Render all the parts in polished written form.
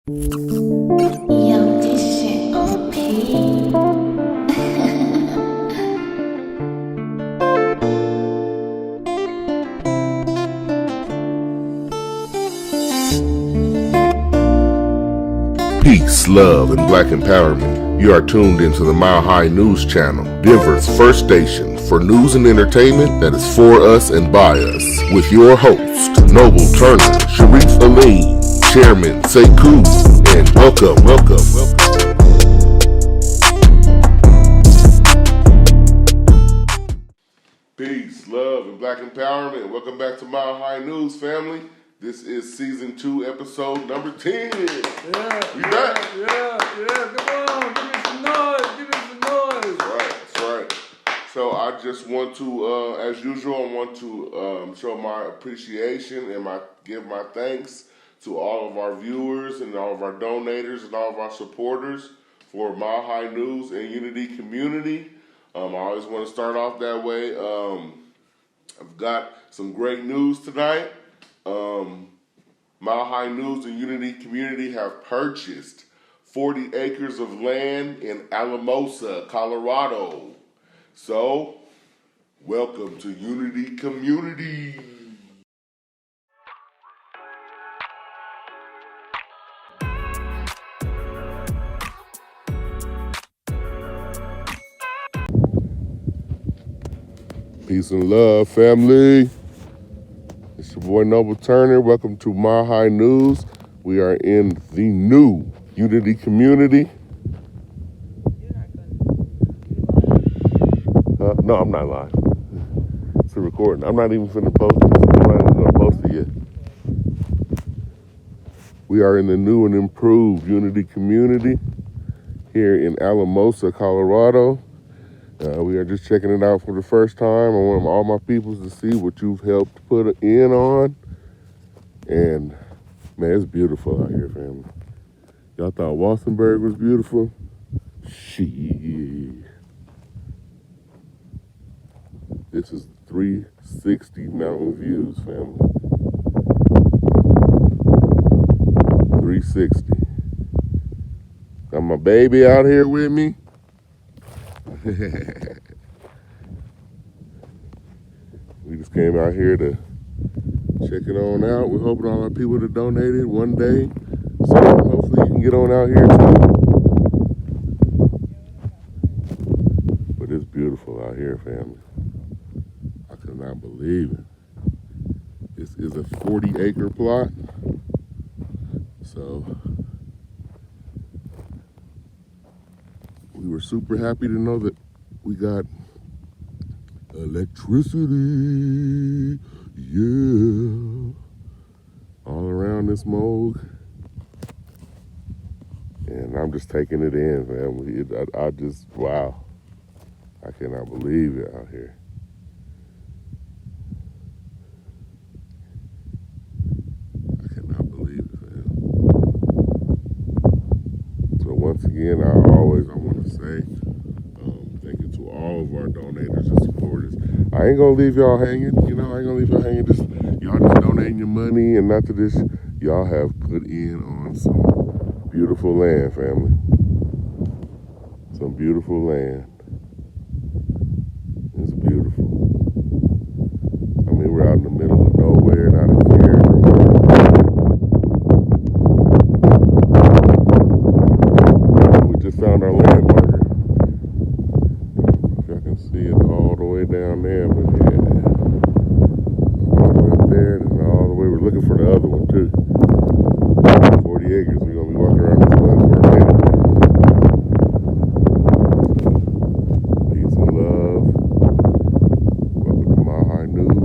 Yo, this shit OP. Peace, love, and black empowerment. You are tuned into the Mile High News Channel, Denver's first station for news and entertainment that is for us and by us. With your host, Noble Turner, Sharif Aline, Chairman Sekou, and welcome. Peace, love, and black empowerment. Welcome back to Mile High News, family. This is season 2, episode number 10. We back. Come on, give me some noise. That's right. So I just want to, as usual, I want to show my appreciation and give my thanks to all of our viewers and all of our donators and all of our supporters for Mile High News and Unity Community. I always want to start off that way. I've got some great news tonight. Mile High News and Unity Community have purchased 40 acres of land in Alamosa, Colorado. So, welcome to Unity Community. Peace and love, family. It's your boy Noble Turner. Welcome to Mile High News. We are in the new Unity Community. No, I'm not live. It's a recording. I'm not even finna post this. I'm not even gonna post it yet. We are in the new and improved Unity Community here in Alamosa, Colorado. We are just checking it out for the first time. I want all my peoples to see what you've helped put in on. And, man, it's beautiful out here, family. Y'all thought Walsenburg was beautiful? Shit. This is 360 mountain views, family. 360. Got my baby out here with me. We just came out here to check it on out. We're hoping all our people to donate it one day. So hopefully you can get on out here too. But it's beautiful out here, family. I could not believe it. This is a 40-acre plot. So we were super happy to know that we got electricity, yeah, all around this mold. And I'm just taking it in, family. I just, wow. I cannot believe it out here. I cannot believe it, fam. So once again, I want to say thank you to all of our donators and supporters. I ain't gonna leave y'all hanging, I ain't gonna leave y'all hanging. Y'all just donating your money, and after this, y'all have put in on some beautiful land, family. Some beautiful land. It's beautiful. I mean, we're out in the middle of nowhere, not a care. We just found our landmarker. If y'all can see it all the way down there, but yeah, all the way up there, and all the way. We're looking for the other one too. 40 acres. We're gonna be walking around this land for a minute. Peace and love. Welcome to Mile High News.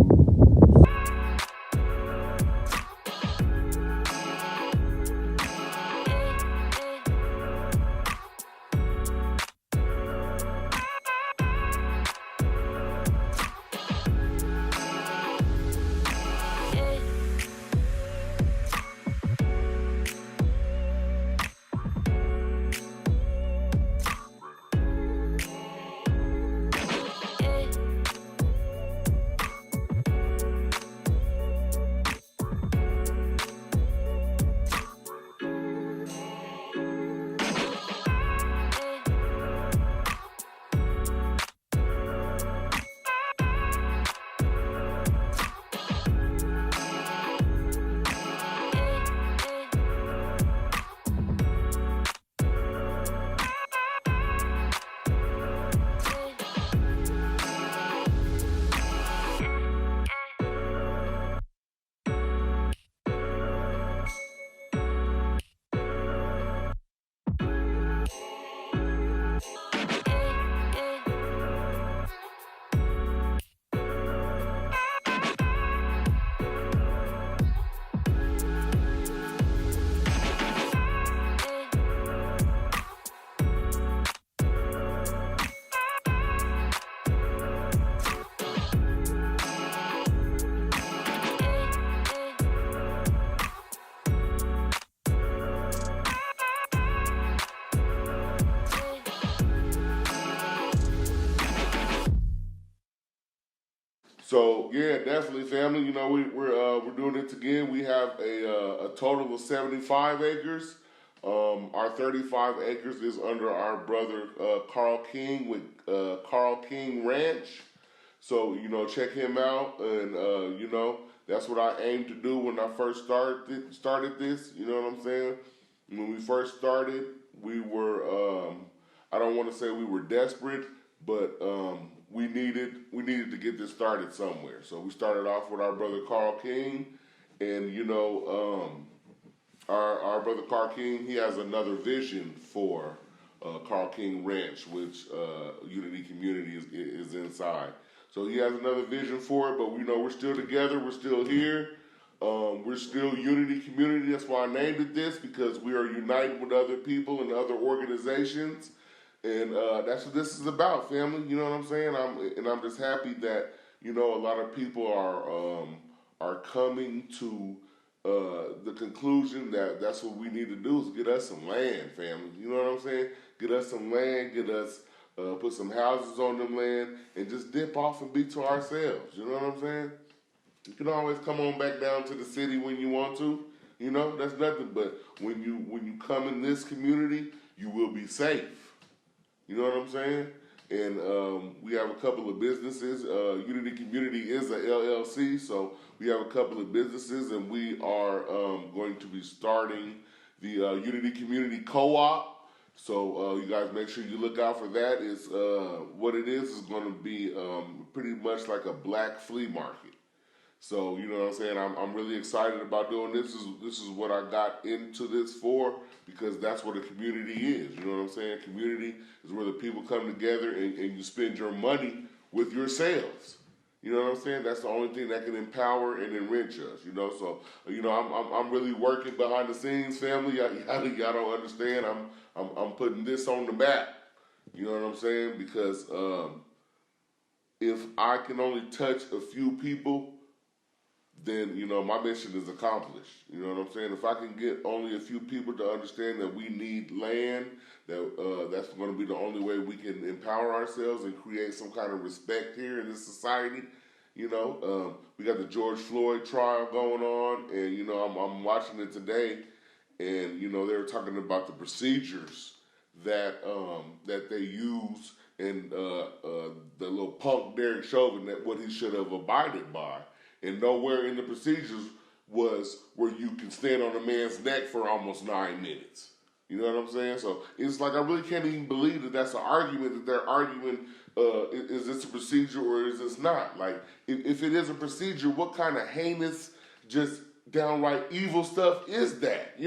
So yeah, definitely, family. You know, we're doing it again. We have a total of 75 acres. Our 35 acres is under our brother Carl King with Carl King Ranch. So check him out, and that's what I aimed to do when I first started this. You know what I'm saying? When we first started, we were I don't want to say we were desperate, but we needed to get this started somewhere. So we started off with our brother Carl King, and our brother Carl King, he has another vision for Carl King Ranch, which Unity Community is inside. So he has another vision for it, but we're still together. We're still here. We're still Unity Community. That's why I named it this, because we are united with other people and other organizations, and that's what this is about, family. You know what I'm saying? I'm just happy that a lot of people are coming to the conclusion that that's what we need to do is get us some land, family. You know what I'm saying? Get us some land, get us put some houses on them land, and just dip off and be to ourselves. You know what I'm saying? You can always come on back down to the city when you want to. That's nothing. But when you come in this community, you will be safe. You know what I'm saying? And we have a couple of businesses. Unity Community is a LLC, so we have a couple of businesses, and we are going to be starting the Unity Community Co-op. So you guys make sure you look out for that. It's what it is going to be pretty much like a black flea market. So you know what I'm saying. I'm really excited about doing this. This is what I got into this for, because that's what a community is. You know what I'm saying? Community is where the people come together and you spend your money with yourselves. You know what I'm saying? That's the only thing that can empower and enrich us. So I'm really working behind the scenes, family. Y'all don't understand. I'm putting this on the map. You know what I'm saying? Because if I can only touch a few people, then my mission is accomplished. You know what I'm saying? If I can get only a few people to understand that we need land, that's going to be the only way we can empower ourselves and create some kind of respect here in this society. We got the George Floyd trial going on, and I'm watching it today, and they were talking about the procedures that they use, and the little punk Derek Chauvin, that what he should have abided by. And nowhere in the procedures was where you can stand on a man's neck for almost 9 minutes. You know what I'm saying? So it's like I really can't even believe that that's an argument that they're arguing. Is this a procedure or is this not? Like, if it is a procedure, what kind of heinous, just downright evil stuff is that?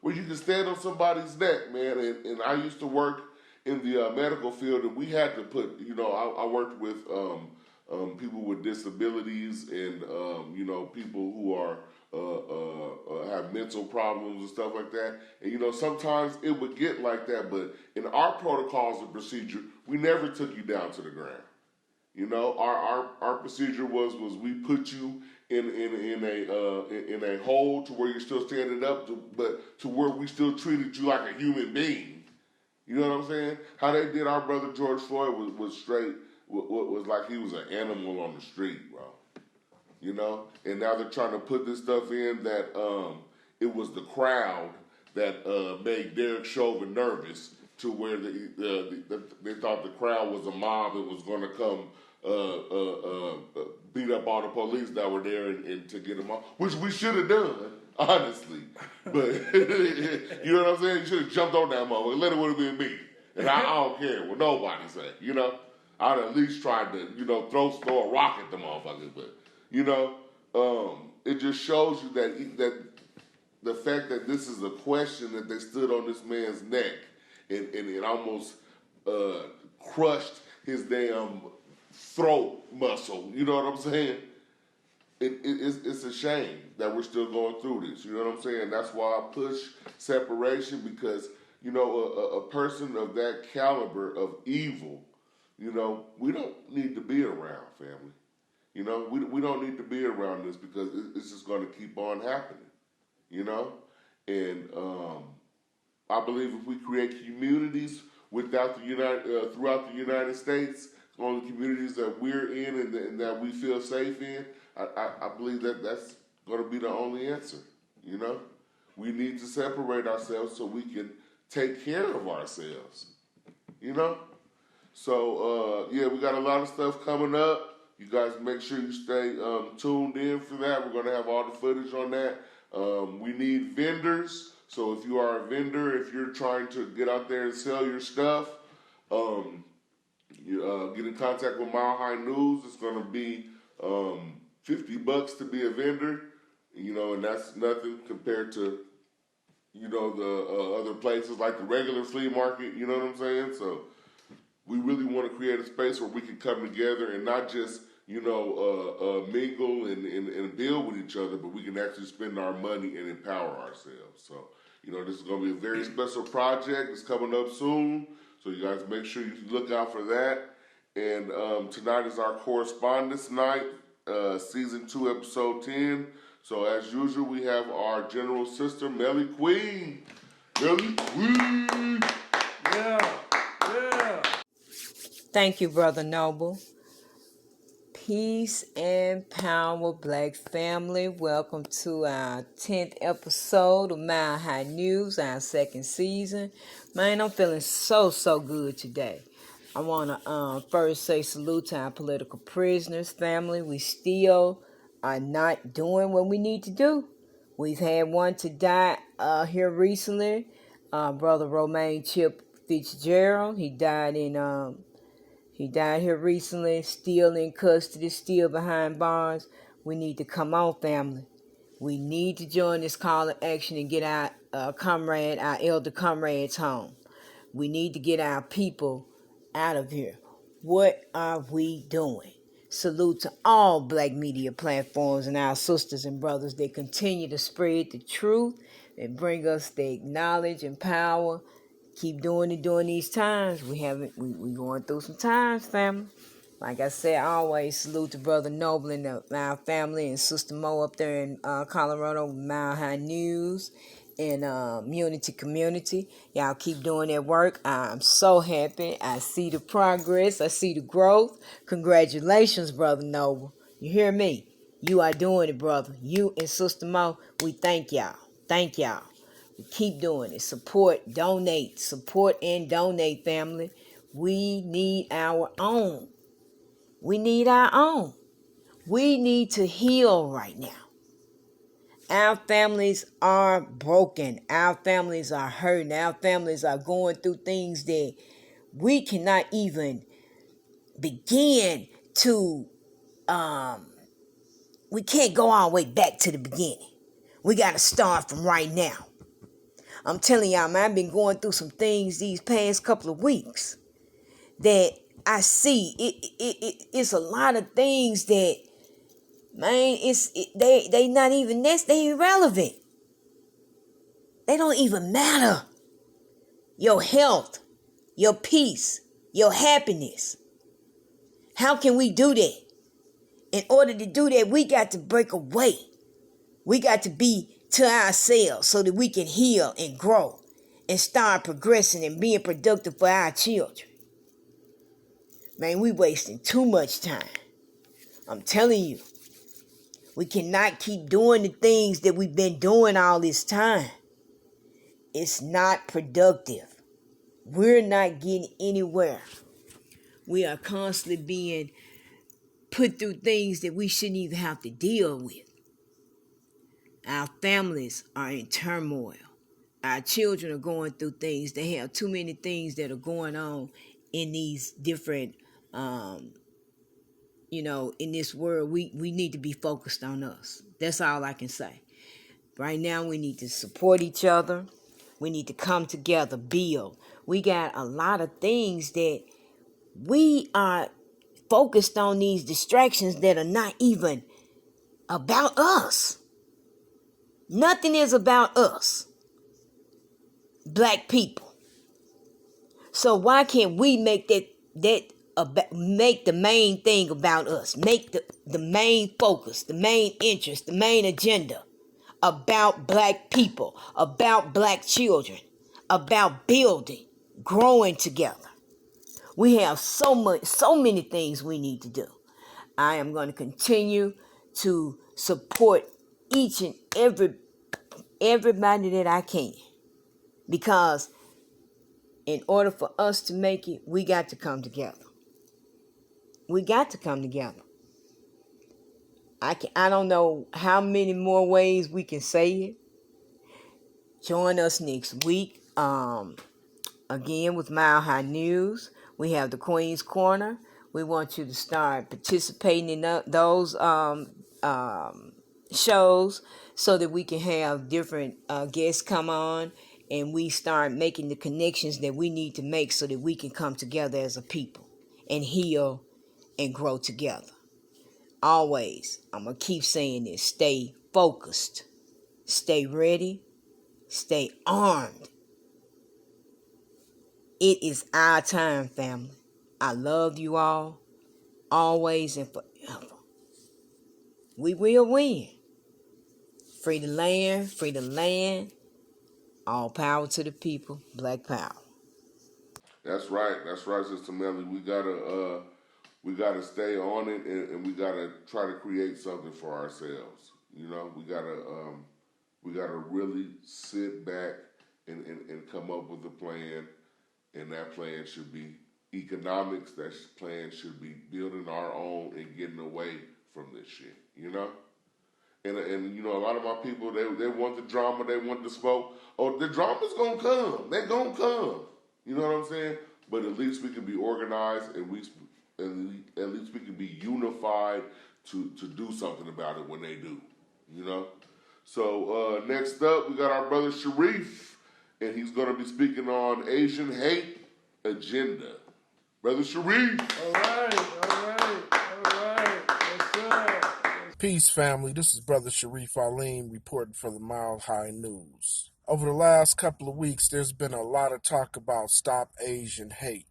Where you can stand on somebody's neck, man. And I used to work in the medical field, and we had to put, I worked with people with disabilities and people who are have mental problems and stuff like that. And sometimes it would get like that, but in our protocols and procedure, we never took you down to the ground. Our procedure was we put you in a hole to where you're still standing up, but to where we still treated you like a human being. You know what I'm saying? How they did our brother George Floyd was straight. Was like he was an animal on the street, bro. And now they're trying to put this stuff in that it was the crowd that made Derek Chauvin nervous, to where they thought the crowd was a mob and was going to come beat up all the police that were there and to get them off, which we should have done, honestly. But you know what I'm saying? You should have jumped on that motherfucker. Let it would have been me. And I don't care what nobody say, I'd at least tried to, throw a rock at the motherfuckers. But, it just shows you that the fact that this is a question that they stood on this man's neck and it almost crushed his damn throat muscle. You know what I'm saying? It's a shame that we're still going through this. You know what I'm saying? That's why I push separation, because, a person of that caliber of evil, we don't need to be around, family. We don't need to be around this, because it's just going to keep on happening. And I believe if we create communities throughout the United States, on the communities that we're in and that we feel safe in, I believe that that's going to be the only answer. You know, we need to separate ourselves so we can take care of ourselves. You know, so yeah, we got a lot of stuff coming up. You guys make sure you stay tuned in for that. We're gonna have all the footage on that. We need vendors. So if you are a vendor, if you're trying to get out there and sell your stuff, get in contact with Mile High News. It's gonna be $50 to be a vendor. You know, and that's nothing compared to, you know, the other places like the regular flea market. You know what I'm saying? So we really want to create a space where we can come together and not just, you know, mingle and build with each other, but we can actually spend our money and empower ourselves. So, you know, this is going to be a very special project. It's coming up soon. So you guys make sure you look out for that. And tonight is our Correspondence Night, Season 2, Episode 10. So as usual, we have our General Sister, Melly Queen. Melly Queen! Yeah, yeah. Thank you, Brother Noble. Peace and power, Black family. Welcome to our 10th episode of Mile High News, our second season. Man, I'm feeling so good today. I want to first say salute to our political prisoners, family. We still are not doing what we need to do. We've had one to die here recently, Brother Romaine Chip Fitzgerald. He died here recently, still in custody, still behind bars. We need to come on, family. We need to join this call to action and get our elder comrades home. We need to get our people out of here. What are we doing? Salute to all Black media platforms and our sisters and brothers that continue to spread the truth and bring us the knowledge and power. Keep doing it during these times. We going through some times, family. Like I said, I always salute to Brother Noble and our family and Sister Mo up there in Colorado, Mile High News and Unity Community. Y'all keep doing that work. I'm so happy. I see the progress. I see the growth. Congratulations, Brother Noble. You hear me? You are doing it, brother. You and Sister Mo, we thank y'all. Thank y'all. Keep doing it. Support, donate. Support and donate, family. We need our own. We need our own. We need to heal right now. Our families are broken. Our families are hurting. Our families are going through things that we cannot even begin to, we can't go all the way back to the beginning. We got to start from right now. I'm telling y'all, man, I've been going through some things these past couple of weeks that I see. It's a lot of things that, man, they not even this. They irrelevant. They don't even matter. Your health, your peace, your happiness. How can we do that? In order to do that, we got to break away. We got to be to ourselves so that we can heal and grow and start progressing and being productive for our children. Man, we wasting too much time. I'm telling you, we cannot keep doing the things that we've been doing all this time. It's not productive. We're not getting anywhere. We are constantly being put through things that we shouldn't even have to deal with. Our families are in turmoil. Our children are going through things. They have too many things that are going on in these different, in this world. We need to be focused on us. That's all I can say. Right now, we need to support each other. We need to come together, build. We got a lot of things that we are focused on, these distractions that are not even about us. Nothing is about us, Black people. So why can't we make make the main thing about us? Make the main focus, the main interest, the main agenda about Black people, about Black children, about building, growing together. We have so many things we need to do. I am going to continue to support each and everybody that I can, because in order for us to make it, we got to come together. We got to come together. I don't know how many more ways we can say it. Join us next week. Again with Mile High News. We have the Queen's Corner. We want you to start participating in those shows so that we can have different guests come on, and we start making the connections that we need to make so that we can come together as a people and heal and grow together. Always, I'm going to keep saying this: stay focused, stay ready, stay armed. It is our time, family. I love you all, always and forever. We will win. Free the land, free the land. All power to the people. Black power. That's right. That's right, Sister Melly. We gotta stay on it, and we gotta try to create something for ourselves. We gotta really sit back and come up with a plan, and that plan should be economics. That plan should be building our own and getting away from this shit. And a lot of my people, they want the drama, they want the smoke. Oh, the drama's gonna come. They're gonna come. You know what I'm saying? But at least we can be organized, and at least we can be unified to do something about it when they do. So next up, we got our brother Sharif, and he's gonna be speaking on Asian hate agenda. Brother Sharif. All right. What's up? Peace, family. This is Brother Sharif Alim reporting for the Mile High News. Over the last couple of weeks, there's been a lot of talk about Stop Asian Hate.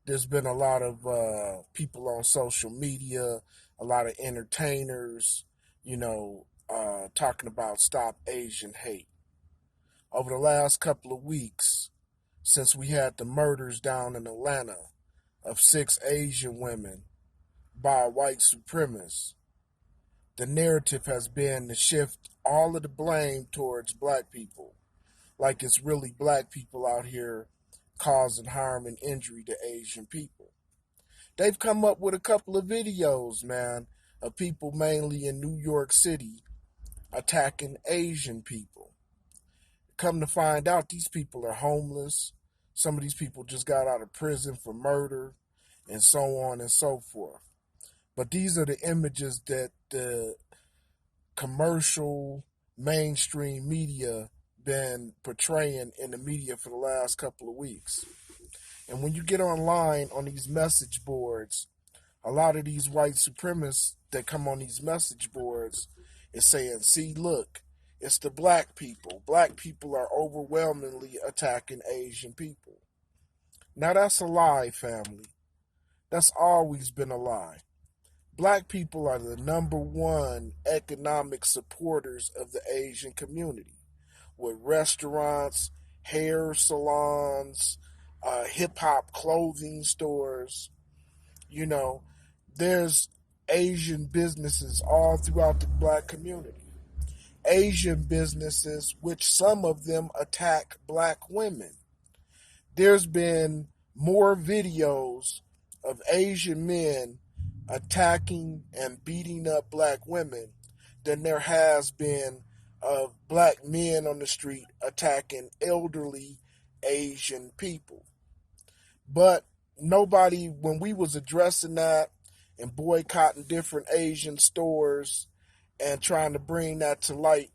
There's been a lot of people on social media, a lot of entertainers, talking about Stop Asian Hate. Over the last couple of weeks, since we had the murders down in Atlanta of 6 Asian women by white supremacists, the narrative has been to shift all of the blame towards black people, like it's really black people out here causing harm and injury to Asian people. They've come up with a couple of videos, man, of people mainly in New York City attacking Asian people. Come to find out, these people are homeless. Some of these people just got out of prison for murder, and so on and so forth. But these are the images that the commercial mainstream media been portraying in the media for the last couple of weeks. And when you get online on these message boards, a lot of these white supremacists that come on these message boards is saying, see, look, it's the black people. Black people are overwhelmingly attacking Asian people. Now that's a lie, family. That's always been a lie. Black people are the number one economic supporters of the Asian community, with restaurants, hair salons, hip-hop clothing stores. There's Asian businesses all throughout the black community. Asian businesses, which some of them attack black women. There's been more videos of Asian men attacking and beating up black women than there has been of black men on the street attacking elderly Asian people. But nobody, when we was addressing that and boycotting different Asian stores and trying to bring that to light,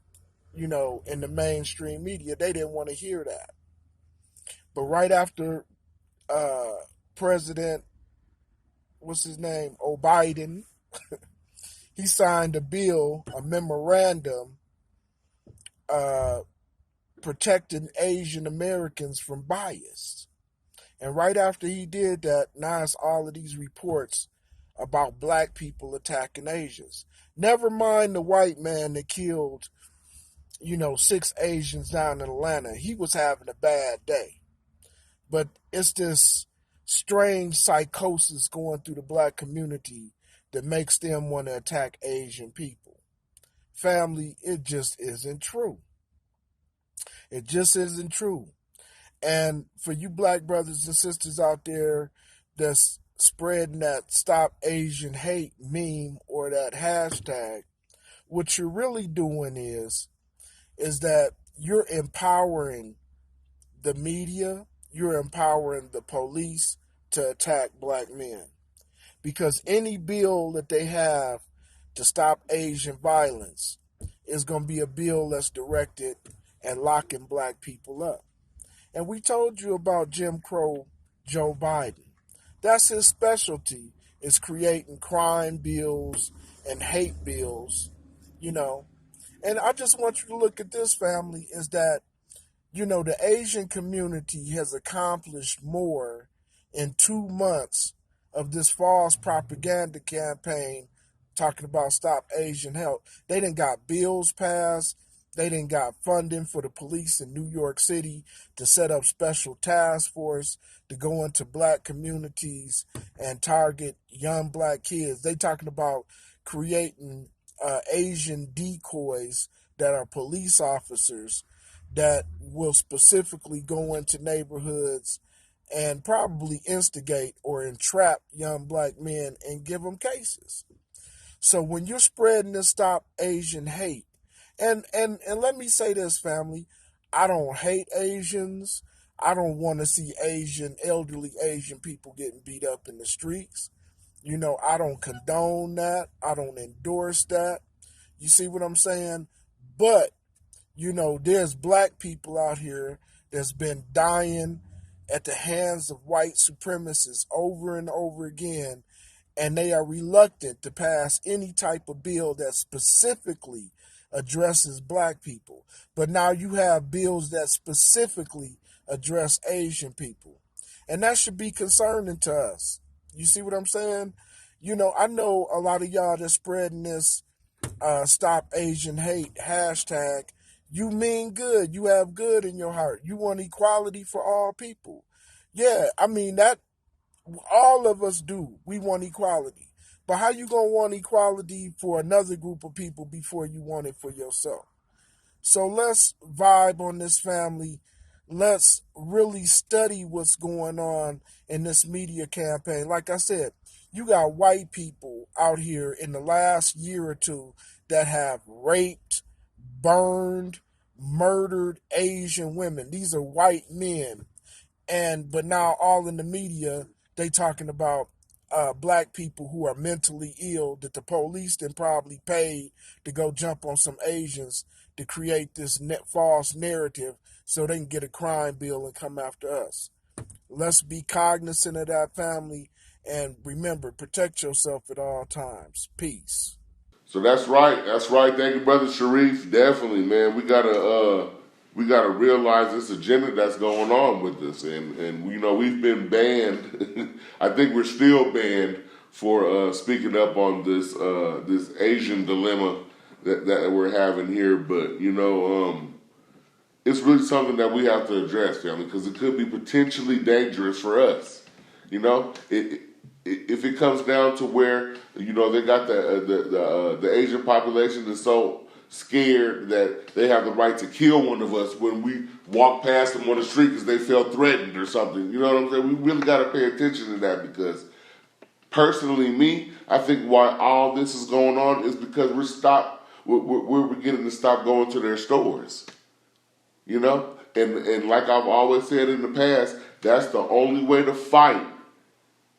in the mainstream media, they didn't want to hear that. But right after President, what's his name, Biden, he signed a bill, a memorandum, protecting Asian Americans from bias. And right after he did that, now it's all of these reports about black people attacking Asians. Never mind the white man that killed, 6 Asians down in Atlanta. He was having a bad day. But it's this strange psychosis going through the black community that makes them want to attack Asian people. Family, it just isn't true. It just isn't true. And for you black brothers and sisters out there that's spreading that Stop Asian Hate meme or that hashtag, what you're really doing is that you're empowering the media, you're empowering the police to attack black men. Because any bill that they have to stop Asian violence is going to be a bill that's directed at locking black people up. And we told you about Jim Crow Joe Biden. That's his specialty, is creating crime bills and hate bills, you know. And I just want you to look at this, family, is that, you know, the Asian community has accomplished more in 2 months of this false propaganda campaign talking about Stop Asian Hate. They done got bills passed. They done got funding for the police in New York City to set up special task force to go into black communities and target young black kids. They talking about creating Asian decoys that are police officers that will specifically go into neighborhoods and probably instigate or entrap young black men and give them cases. So when you're spreading this Stop Asian Hate, and let me say this, family, I don't hate Asians. I don't want to see elderly Asian people getting beat up in the streets. You know, I don't condone that. I don't endorse that. You see what I'm saying? But, you know, there's black people out here that's been dying at the hands of white supremacists over and over again, and they are reluctant to pass any type of bill that specifically addresses black people. But now you have bills that specifically address Asian people. And that should be concerning to us. You see what I'm saying? You know, I know a lot of y'all that's spreading this Stop Asian Hate hashtag. You mean good. You have good in your heart. You want equality for all people. Yeah, I mean, that all of us do. We want equality. But how you going to want equality for another group of people before you want it for yourself? So let's vibe on this, family. Let's really study what's going on in this media campaign. Like I said, you got white people out here in the last year or two that have raped, burned, murdered Asian women. These are white men. But now all in the media, they talking about black people who are mentally ill that the police then probably paid to go jump on some Asians to create this false narrative so they can get a crime bill and come after us. Let's be cognizant of that, family, and remember, protect yourself at all times. Peace. So that's right. That's right. Thank you, brother Sharif. Definitely, man. We gotta realize this agenda that's going on with this, and you know we've been banned. I think we're still banned for speaking up on this Asian dilemma that we're having here. But you know, it's really something that we have to address, family, because it could be potentially dangerous for us. You know, if it comes down to where you know they got the Asian population is so scared that they have the right to kill one of us when we walk past them on the street because they felt threatened or something. You know what I'm saying? We really got to pay attention to that because, personally, I think why all this is going on is because we're beginning to stop going to their stores. You know, and like I've always said in the past, that's the only way to fight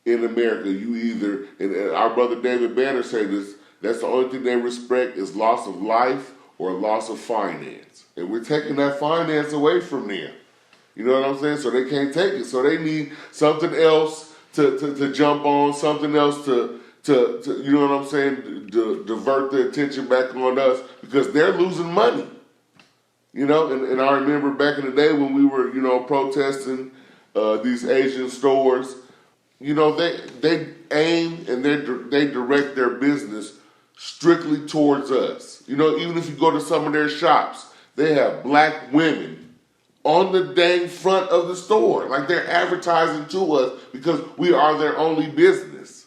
in America. You either, and our brother David Banner said this, that's the only thing they respect is loss of life or loss of finance. And we're taking that finance away from them. You know what I'm saying? So they can't take it. So they need something else to jump on, something else to you know what I'm saying, to divert the attention back on us because they're losing money. You know, and I remember back in the day when we were, you know, protesting these Asian stores, you know, they aim and they direct their business strictly towards us. You know, even if you go to some of their shops, they have black women on the dang front of the store. Like they're advertising to us because we are their only business.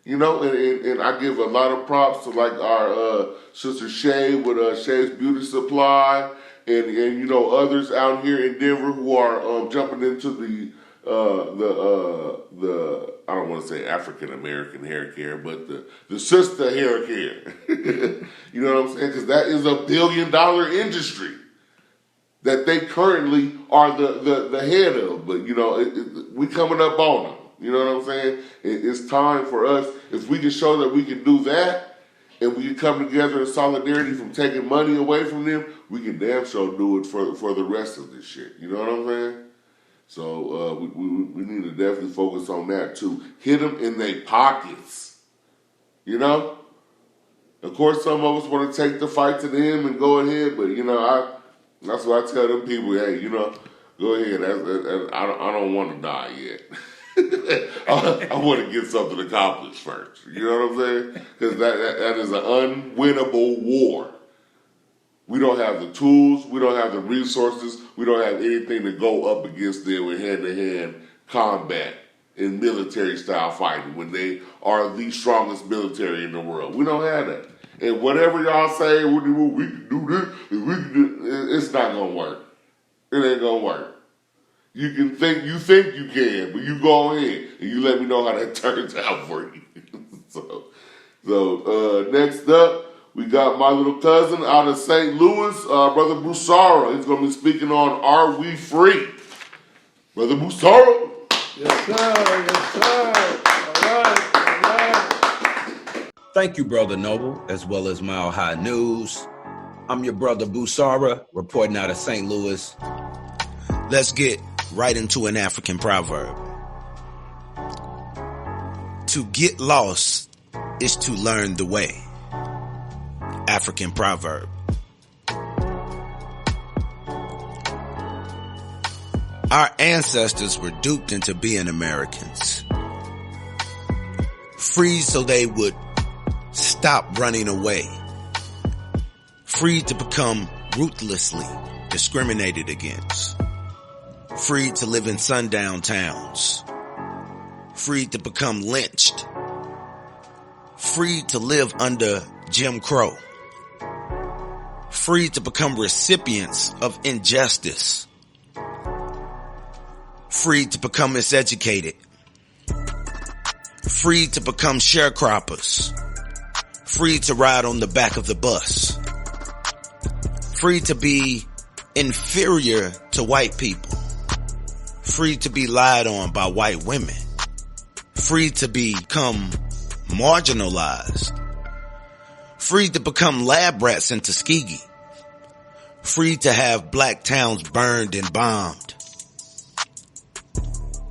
You know, and I give a lot of props to like our sister Shay with Shay's Beauty Supply and you know others out here in Denver who are jumping into the I don't want to say African American hair care, but the sister hair care. You know what I'm saying? Because that is $1 billion industry that they currently are the head of. But you know, we coming up on them. You know what I'm saying? It's time for us, if we can show that we can do that, and we can come together in solidarity from taking money away from them, we can damn sure do it for the rest of this shit. You know what I'm saying? So we need to definitely focus on that too. Hit them in their pockets. You know? Of course, some of us want to take the fight to them and go ahead, but you know, that's what I tell them people. Hey, you know, go ahead. I don't want to die yet. I want to get something accomplished first. You know what I'm saying? Because that is an unwinnable war. We don't have the tools. We don't have the resources. We don't have anything to go up against them in hand-to-hand combat in military-style fighting when they are the strongest military in the world. We don't have that. And whatever y'all say, we can do this, it's not going to work. It ain't going to work. You think you can, but you go ahead and you let me know how that turns out for you. So next up, we got my little cousin out of St. Louis, Brother Busara. He's going to be speaking on Are We Free? Brother Busara. Yes, sir. All right. Thank you, Brother Noble, as well as Mile High News. I'm your brother Busara, reporting out of St. Louis. Let's get right into an African proverb. To get lost is to learn the way. African proverb. Our ancestors were duped into being Americans. Free so they would stop running away. Free to become ruthlessly discriminated against. Free to live in sundown towns. Free to become lynched. Free to live under Jim Crow. Free to become recipients of injustice. Free to become miseducated. Free to become sharecroppers. Free to ride on the back of the bus. Free to be inferior to white people. Free to be lied on by white women. Free to become marginalized. Free to become lab rats in Tuskegee. Free to have black towns burned and bombed.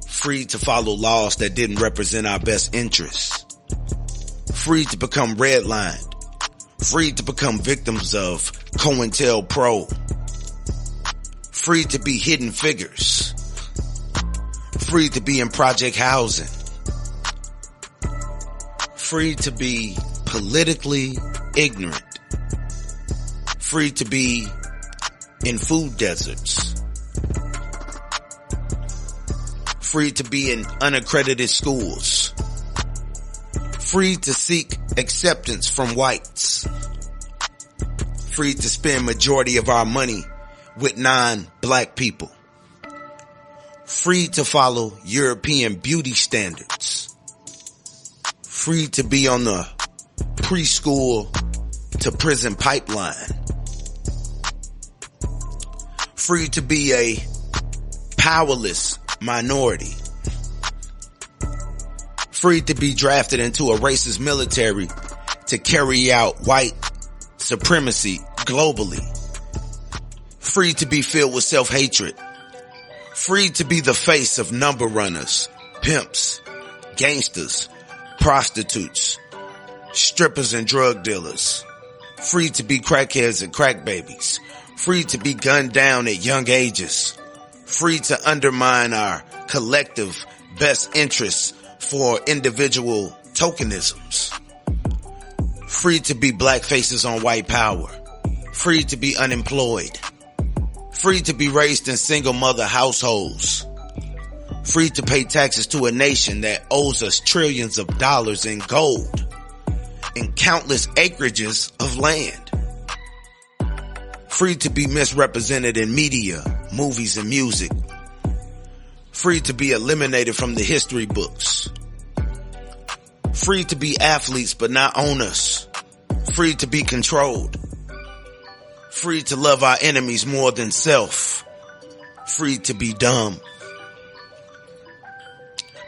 Free to follow laws that didn't represent our best interests. Free to become redlined. Free to become victims of COINTELPRO. Free to be hidden figures. Free to be in project housing. Free to be politically ignorant. Free to be in food deserts. Free to be in unaccredited schools. Free to seek acceptance from whites. Free to spend majority of our money with non-black people. Free to follow European beauty standards. Free to be on the preschool to prison pipeline. Free to be a powerless minority. Free to be drafted into a racist military to carry out white supremacy globally. Free to be filled with self-hatred. Free to be the face of number runners, pimps, gangsters, prostitutes, strippers and drug dealers. Free to be crackheads and crack babies. Free to be gunned down at young ages. Free to undermine our collective best interests for individual tokenisms. Free to be black faces on white power. Free to be unemployed. Free to be raised in single mother households. Free to pay taxes to a nation that owes us trillions of dollars in gold and countless acreages of land. Free to be misrepresented in media, movies, and music. Free to be eliminated from the history books. Free to be athletes but not owners. Free to be controlled. Free to love our enemies more than self. Free to be dumb.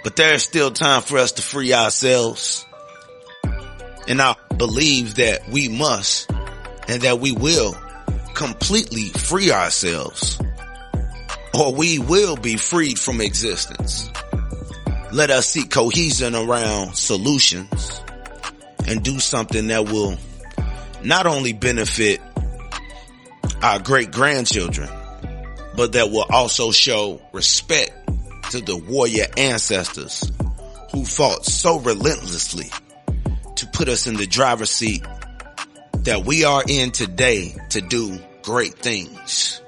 But there's still time for us to free ourselves. And I believe that we must and that we will completely free ourselves, or we will be freed from existence. Let us seek cohesion around solutions and do something that will not only benefit our great-grandchildren, but that will also show respect to the warrior ancestors who fought so relentlessly to put us in the driver's seat that we are in today to do great things.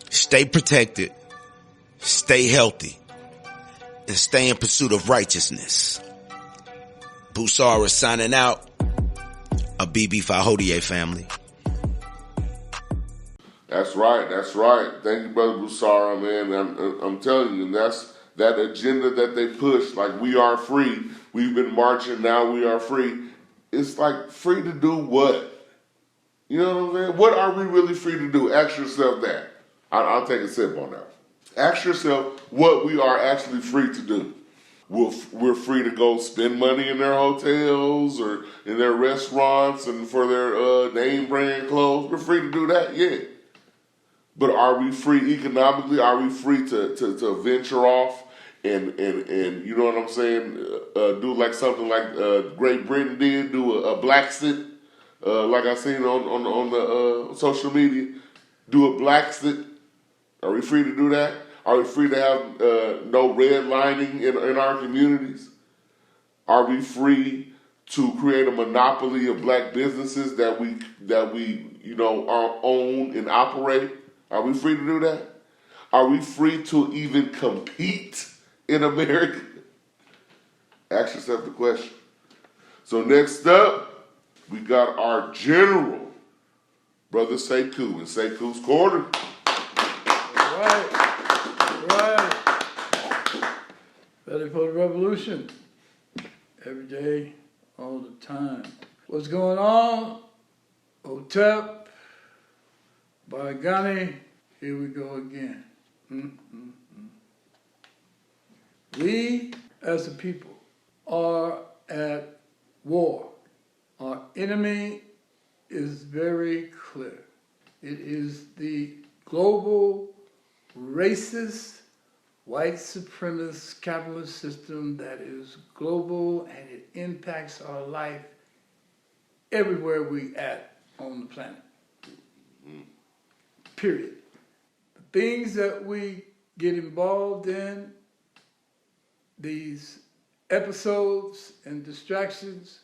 Stay protected, stay healthy, and stay in pursuit of righteousness. Busara signing out. A BB Fahodie family. That's right. That's right. Thank you, Brother Busara, man. I'm telling you, that's that agenda that they push. Like, we are free. We've been marching. Now we are free. It's like, free to do what? You know what I'm saying? What are we really free to do? Ask yourself that. I'll take a sip on that. Ask yourself what we are actually free to do. We're free to go spend money in their hotels or in their restaurants and for their name brand clothes. We're free to do that, yeah. But are we free economically? Are we free to venture off and you know what I'm saying? Do like something like Great Britain did, do a Blaxit, like I seen on the social media, do a Blaxit. Are we free to do that? Are we free to have no redlining in our communities? Are we free to create a monopoly of black businesses that we own and operate? Are we free to do that? Are we free to even compete in America? Ask yourself the question. So next up, we got our general, Brother Sekou, in Sekou's Corner. All right. Ready for the revolution. Every day, all the time. What's going on? Otep, Baragani, here we go again. We, as a people, are at war. Our enemy is very clear. It is the global, racist, white supremacist capitalist system that is global, and it impacts our life everywhere we at on the planet. Period. The things that we get involved in, these episodes and distractions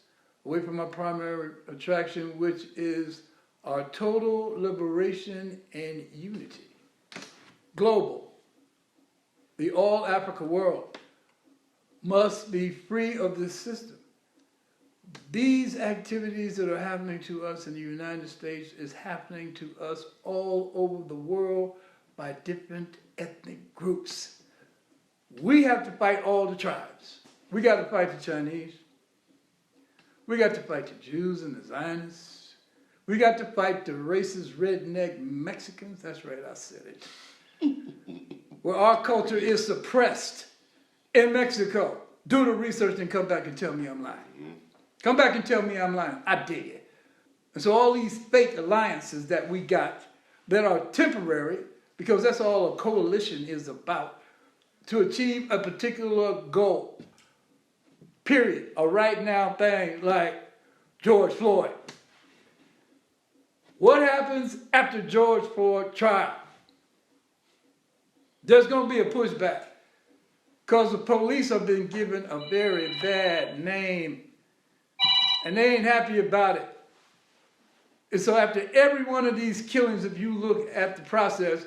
away from our primary attraction, which is our total liberation and unity. Global. The all Africa world must be free of this system. These activities that are happening to us in the United States is happening to us all over the world by different ethnic groups. We have to fight all the tribes. We got to fight the Chinese. We got to fight the Jews and the Zionists. We got to fight the racist redneck Mexicans. That's right, I said it. Where our culture is suppressed in Mexico. Do the research and come back and tell me I'm lying. Come back and tell me I'm lying. I dare you. And so all these fake alliances that we got that are temporary, because that's all a coalition is about, to achieve a particular goal. Period. A right now thing like George Floyd. What happens after George Floyd trial? There's going to be a pushback because the police have been given a very bad name and they ain't happy about it. And so after every one of these killings, if you look at the process,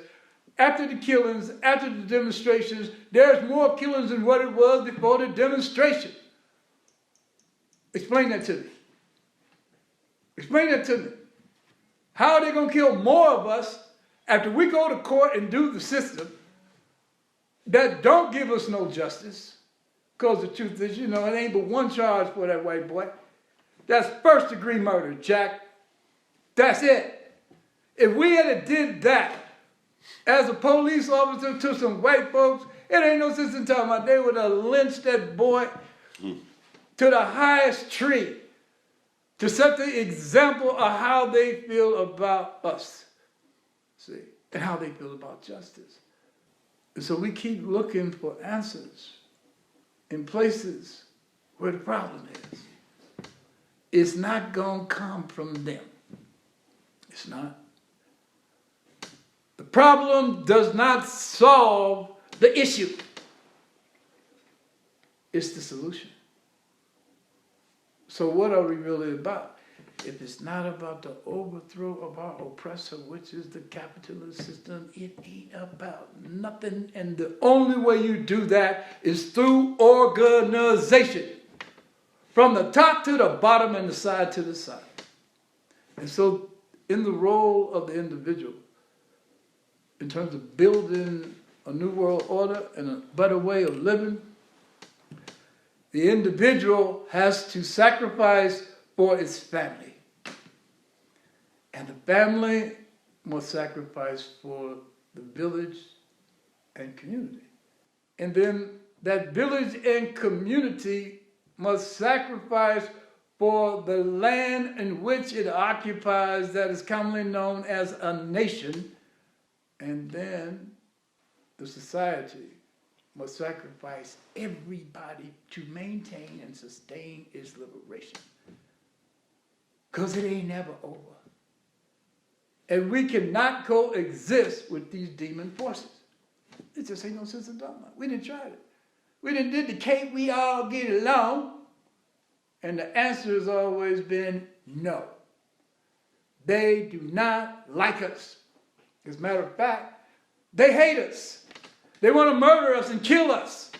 after the killings, after the demonstrations, there's more killings than what it was before the demonstration. Explain that to me. Explain that to me. How are they going to kill more of us after we go to court and do the system that don't give us no justice? Because the truth is, it ain't but one charge for that white boy. That's first-degree murder, Jack. That's it. If we had did that as a police officer to some white folks, it ain't no sense in talking about they would have lynched that boy to the highest tree to set the example of how they feel about us, see, and how they feel about justice. And so we keep looking for answers in places where the problem is. It's not going to come from them. It's not. The problem does not solve the issue. It's the solution. So what are we really about? If it's not about the overthrow of our oppressor, which is the capitalist system, it ain't about nothing. And the only way you do that is through organization. From the top to the bottom and the side to the side. And so in the role of the individual, in terms of building a new world order and a better way of living, the individual has to sacrifice for its family. And the family must sacrifice for the village and community. And then that village and community must sacrifice for the land in which it occupies, that is commonly known as a nation. And then the society must sacrifice everybody to maintain and sustain its liberation. Because it ain't never over. And we cannot coexist with these demon forces. It just ain't no sense in talking about it. We didn't try it. We didn't did the can't we all get along? And the answer has always been no. They do not like us. As a matter of fact, they hate us. They want to murder us and kill us.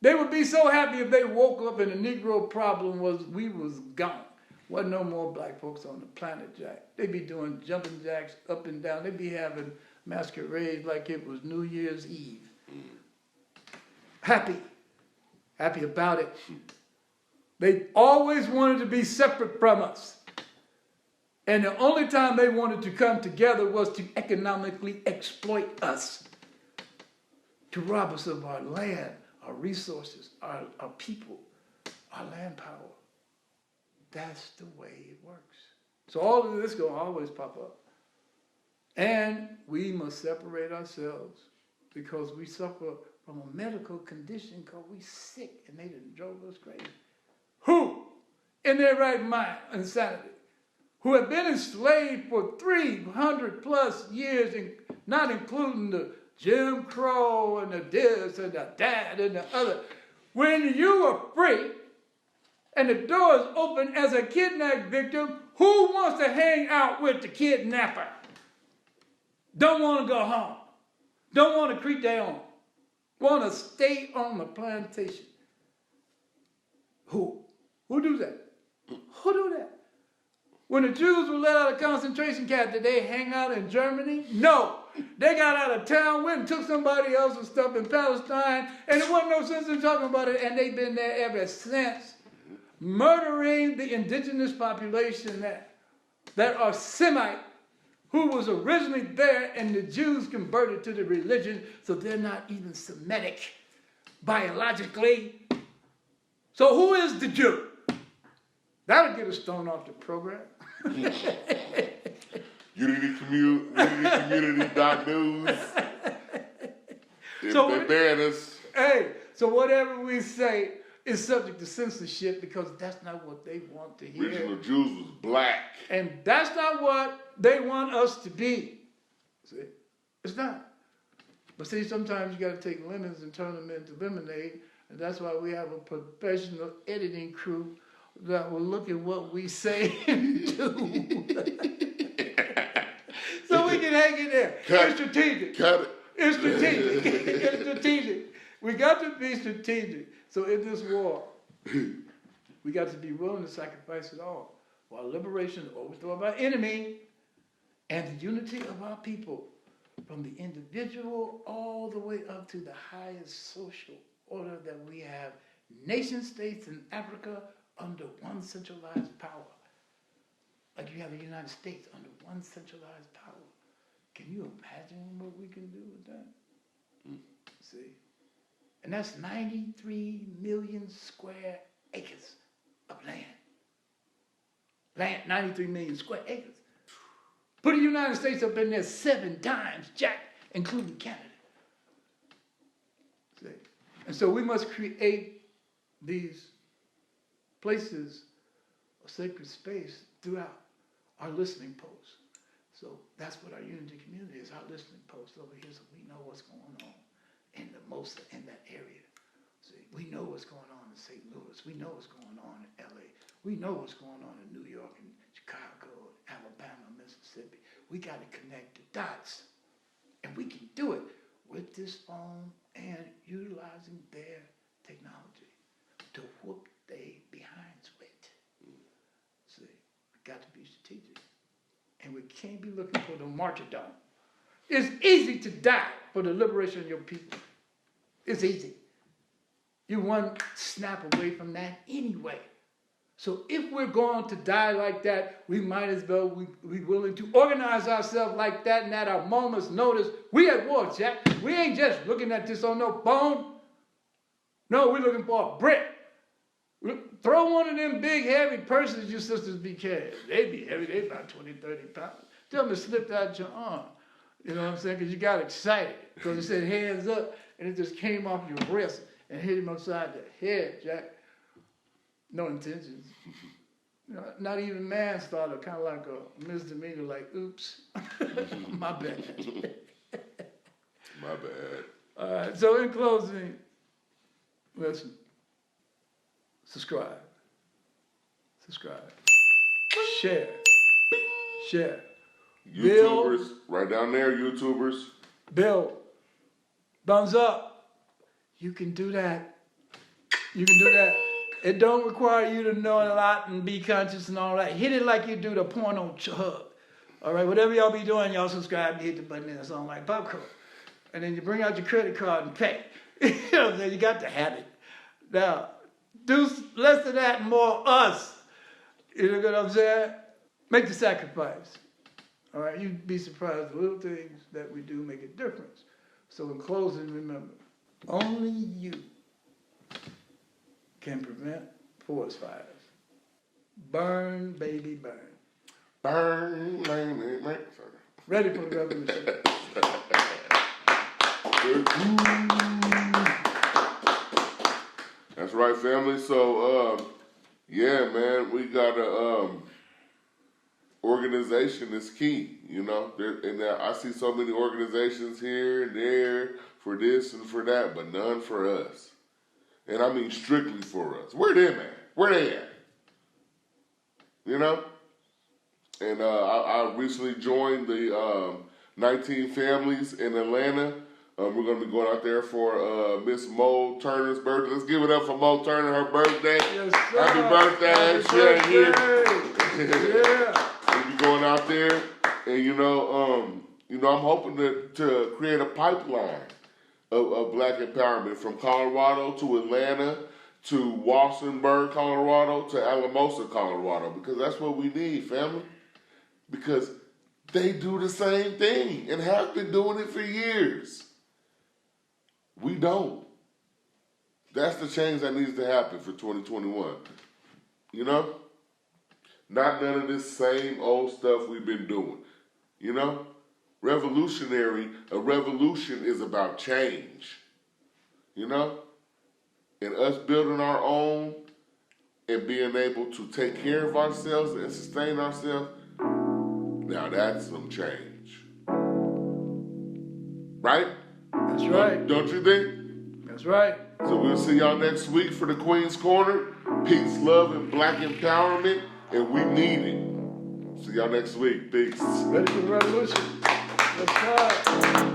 They would be so happy if they woke up and the Negro problem was we was gone. Wasn't no more black folks on the planet, Jack. They'd be doing jumping jacks up and down. They'd be having masquerades like it was New Year's Eve. Happy about it. They always wanted to be separate from us. And the only time they wanted to come together was to economically exploit us, to rob us of our land, our resources, our people, our land power. That's the way it works. So all of this going to always pop up. And we must separate ourselves because we suffer from a medical condition called we sick, and they done drove us crazy. Who, in their right mind, insanity, who have been enslaved for 300 plus years, not including the Jim Crow and the this and the that and the other. When you are free and the door is open as a kidnapped victim, who wants to hang out with the kidnapper? Don't want to go home. Don't want to creep their own. Want to stay on the plantation. Who? Who do that? Who do that? When the Jews were let out of concentration camp, did they hang out in Germany? No. They got out of town, went and took somebody else's stuff in Palestine, and there wasn't no sense in talking about it, and they've been there ever since, murdering the indigenous population that are Semite, who was originally there, and the Jews converted to the religion, so they're not even Semitic biologically. So who is the Jew? That'll get us thrown off the program. Unity.news. So They're bearing us. Hey, so whatever we say is subject to censorship because that's not what they want to hear. Original Jews was black. And that's not what they want us to be. See? It's not. But see, sometimes you got to take lemons and turn them into lemonade. And that's why we have a professional editing crew that will look at what we say and do. So we can hang in there. It's strategic. Cut it. It's strategic. It's strategic. We got to be strategic. So in this war, we got to be willing to sacrifice it all. While liberation, the overthrow of our enemy, and the unity of our people, from the individual all the way up to the highest social order that we have, nation states in Africa under one centralized power. Like you have the United States under one centralized power. Can you imagine what we can do with that? See? And that's 93 million square acres of land. 93 million square acres. Put the United States up in there 7 times, Jack, including Canada. See? And so we must create these places of sacred space throughout our listening posts. So that's what our unity community is, our listening post over here, so we know what's going on in that area. See, we know what's going on in St. Louis. We know what's going on in LA. We know what's going on in New York and Chicago, Alabama, Mississippi. We got to connect the dots. And we can do it with this phone and utilizing their technology to whoop they behinds with. See, we got to be strategic. And we can't be looking for the martyrdom. It's easy to die for the liberation of your people. It's easy. You're one snap away from that anyway. So if we're going to die like that, we might as well be willing to organize ourselves like that, and at our moment's notice, we at war, Jack. We ain't just looking at this on no phone. No, we're looking for a brick. Throw one of them big, heavy purses your sisters be carrying. They be heavy. They about 20, 30 pounds. Tell them to slip out your arm. You know what I'm saying? Because you got excited. Because it said hands up, and it just came off your wrist and hit him upside the head, Jack. No intentions. You know, not even manslaughter, kind of like a misdemeanor, like, oops, my bad. My bad. All right, so in closing, listen, subscribe, share. YouTubers, right down there, YouTubers. Bill, thumbs up. You can do that. It don't require you to know a lot and be conscious and all that. Hit it like you do the porno hub. All right, whatever y'all be doing, y'all subscribe and hit the button and it's on like popcorn. And then you bring out your credit card and pay. You know what I'm saying? You got to have it. Now, do less of that and more us. You know what I'm saying? Make the sacrifice. All right, you'd be surprised. The little things that we do make a difference. So in closing, remember, only you can prevent forest fires. Burn, baby, burn. Burn, burn. Sorry. Ready for the revolution. That's right, family. So, yeah, man, we got a organization is key. You know, I see so many organizations here and there for this and for that, but none for us. And I mean strictly for us. Where them at? Where they at? You know? And I recently joined the 19 Families in Atlanta. We're going to be going out there for Miss Mo Turner's birthday. Let's give it up for Mo Turner, her birthday. Yes, sir. Happy birthday. Happy Here. birthday. Yeah. We'll be going out there. And, I'm hoping to create a pipeline of black empowerment from Colorado to Atlanta to Walsenburg, Colorado to Alamosa, Colorado, because that's what we need, family. Because they do the same thing and have been doing it for years. We don't. That's the change that needs to happen for 2021. You know? Not none of this same old stuff we've been doing. You know? A revolution is about change. You know? And us building our own and being able to take care of ourselves and sustain ourselves, now that's some change. Right? That's right. Don't you think? That's right. So we'll see y'all next week for the Queen's Corner. Peace, love, and black empowerment, and we need it. See y'all next week. Peace. Ready for the revolution. Let's go.